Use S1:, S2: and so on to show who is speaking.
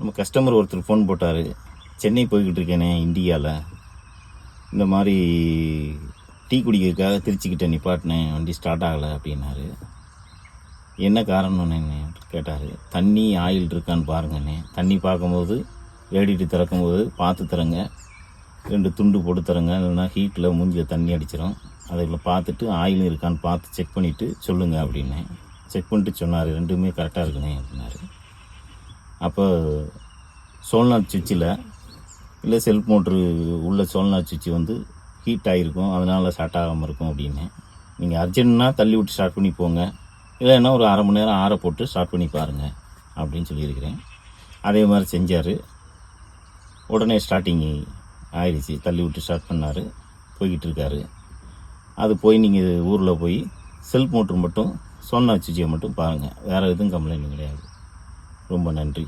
S1: நம்ம கஸ்டமர் ஒருத்தர் ஃபோன் போட்டார், சென்னை போய்கிட்டு இருக்கேனே இந்தியாவில், இந்த மாதிரி டீ குடிக்கிறதுக்காக திருச்சிக்கிட்ட நிப்பாட்டினேன், வண்டி ஸ்டார்ட் ஆகலை அப்படின்னாரு. என்ன காரணம்னு கேட்டார். தண்ணி ஆயில் இருக்கான்னு பாருங்கண்ணே. தண்ணி பார்க்கும்போது வேடிட்டு திறக்கும்போது பார்த்து தரங்க, 2 துண்டு போட்டு தரங்க, இல்லைன்னா ஹீட்டில் மூஞ்சியில் தண்ணி அடிச்சிடும். அதில் பார்த்துட்டு ஆயிலும் இருக்கான்னு பார்த்து செக் பண்ணிவிட்டு சொல்லுங்கள் அப்படின்னேன். செக் பண்ணிட்டு சொன்னார், 2மே கரெக்டாக இருக்குண்ணே அப்படின்னாரு. அப்போ சோல்நாட் சுவிட்சில் இல்லை செல்ஃப் மோட்ரு உள்ள சோல்நாட் சுவிட்சு வந்து ஹீட் ஆகிருக்கும், அதனால் ஸ்டார்ட் ஆகாமல் இருக்கும் அப்படின்னு. நீங்கள் அர்ஜென்ட்னா தள்ளி விட்டு ஸ்டார்ட் பண்ணி போங்க, இல்லைன்னா ஒரு அரை மணி நேரம் ஆற போட்டு ஸ்டார்ட் பண்ணி பாருங்கள் அப்படின்னு சொல்லியிருக்கிறேன். அதே மாதிரி செஞ்சார். உடனே ஸ்டார்டிங் ஆயிடுச்சு. தள்ளி விட்டு ஸ்டார்ட் பண்ணார், போய்கிட்டு இருக்காரு. அது போய் நீங்கள் ஊரில் போய் செல்ஃப் மோட்ரு மட்டும் சோல்நாட் சுவிட்சை மட்டும் பாருங்கள், வேறு எதுவும் கம்ப்ளைண்ட் கிடையாது. ரொம்ப நன்றி.